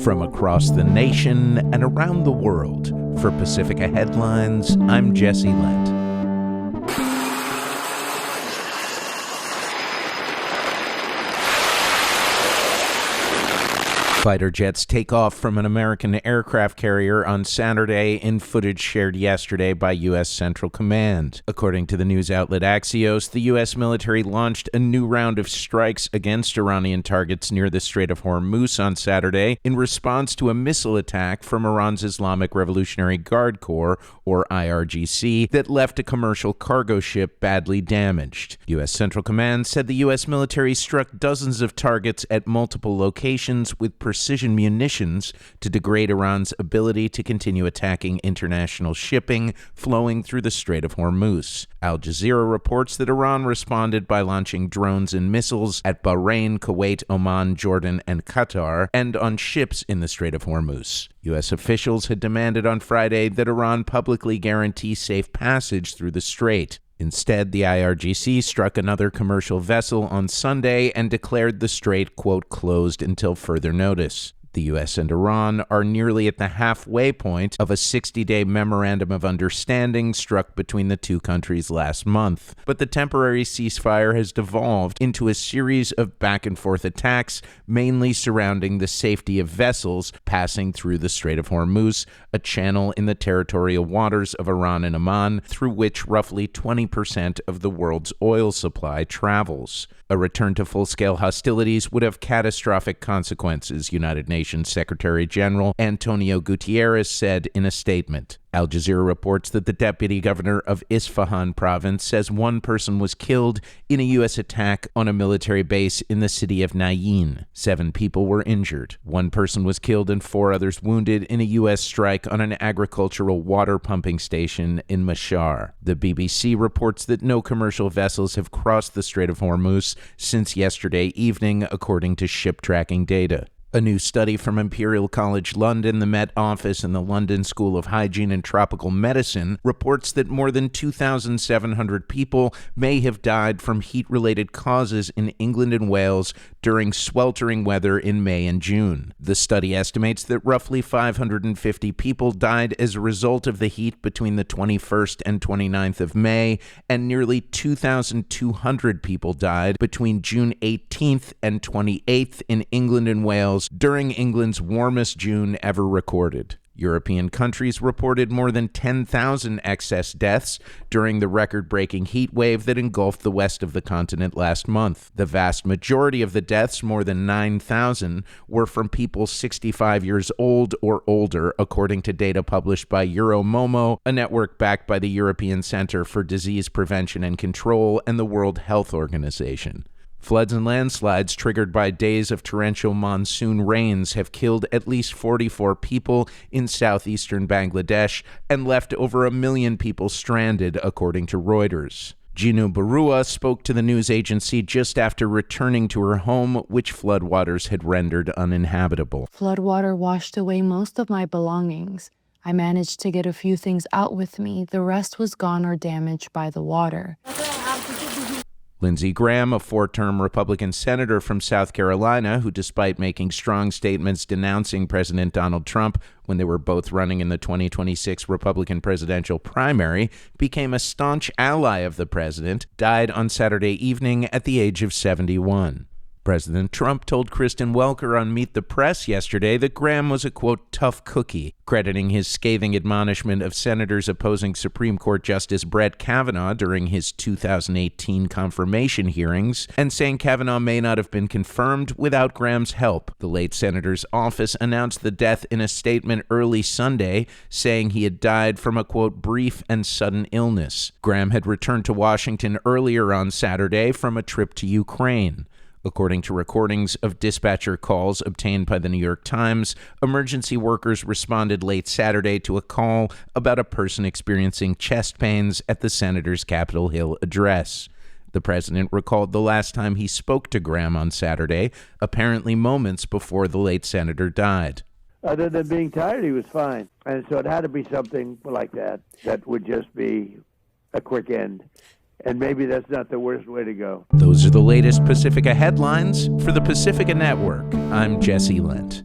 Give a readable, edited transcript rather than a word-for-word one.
From across the nation and around the world, for Pacifica Headlines, I'm Jesse Lent. Fighter jets take off from an American aircraft carrier on Saturday in footage shared yesterday by U.S. Central Command. According to the news outlet Axios, the U.S. military launched a new round of strikes against Iranian targets near the Strait of Hormuz on Saturday in response to a missile attack from Iran's Islamic Revolutionary Guard Corps, or IRGC, that left a commercial cargo ship badly damaged. U.S. Central Command said the U.S. military struck dozens of targets at multiple locations with precision munitions to degrade Iran's ability to continue attacking international shipping flowing through the Strait of Hormuz. Al Jazeera reports that Iran responded by launching drones and missiles at Bahrain, Kuwait, Oman, Jordan, and Qatar, and on ships in the Strait of Hormuz. U.S. officials had demanded on Friday that Iran publicly guarantee safe passage through the strait. Instead, the IRGC struck another commercial vessel on Sunday and declared the strait, quote, closed until further notice. The U.S. and Iran are nearly at the halfway point of a 60-day memorandum of understanding struck between the two countries last month. But the temporary ceasefire has devolved into a series of back-and-forth attacks, mainly surrounding the safety of vessels passing through the Strait of Hormuz, a channel in the territorial waters of Iran and Oman, through which roughly 20% of the world's oil supply travels. A return to full-scale hostilities would have catastrophic consequences, United Nations Secretary General Antonio Guterres said in a statement. Al Jazeera reports that the deputy governor of Isfahan province says one person was killed in a U.S. attack on a military base in the city of Nayin. 7 people were injured. 1 person was killed and 4 others wounded in a U.S. strike on an agricultural water pumping station in Mashhar. The BBC reports that no commercial vessels have crossed the Strait of Hormuz since yesterday evening, according to ship tracking data. A new study from Imperial College London, the Met Office, and the London School of Hygiene and Tropical Medicine reports that more than 2,700 people may have died from heat-related causes in England and Wales during sweltering weather in May and June. The study estimates that roughly 550 people died as a result of the heat between the 21st and 29th of May, and nearly 2,200 people died between June 18th and 28th in England and Wales during England's warmest June ever recorded. European countries reported more than 10,000 excess deaths during the record-breaking heat wave that engulfed the west of the continent last month. The vast majority of the deaths, more than 9,000, were from people 65 years old or older, according to data published by Euromomo, a network backed by the European Center for Disease Prevention and Control and the World Health Organization. Floods and landslides triggered by days of torrential monsoon rains have killed at least 44 people in southeastern Bangladesh and left over 1 million people stranded, according to Reuters. Jinu Barua spoke to the news agency just after returning to her home, which floodwaters had rendered uninhabitable. Floodwater washed away most of my belongings. I managed to get a few things out with me. The rest was gone or damaged by the water. Lindsay Graham, a 4-term Republican senator from South Carolina, who despite making strong statements denouncing President Donald Trump when they were both running in the 2026 Republican presidential primary, became a staunch ally of the president, died on Saturday evening at the age of 71. President Trump told Kristen Welker on Meet the Press yesterday that Graham was a, quote, tough cookie, crediting his scathing admonishment of senators opposing Supreme Court Justice Brett Kavanaugh during his 2018 confirmation hearings, and saying Kavanaugh may not have been confirmed without Graham's help. The late senator's office announced the death in a statement early Sunday, saying he had died from a, quote, brief and sudden illness. Graham had returned to Washington earlier on Saturday from a trip to Ukraine. According to recordings of dispatcher calls obtained by the New York Times, emergency workers responded late Saturday to a call about a person experiencing chest pains at the senator's Capitol Hill address. The president recalled the last time he spoke to Graham on Saturday, apparently moments before the late senator died. Other than being tired, he was fine. And so it had to be something like that would just be a quick end. And maybe that's not the worst way to go. Those are the latest Pacifica headlines for the Pacifica Network. I'm Jesse Lent.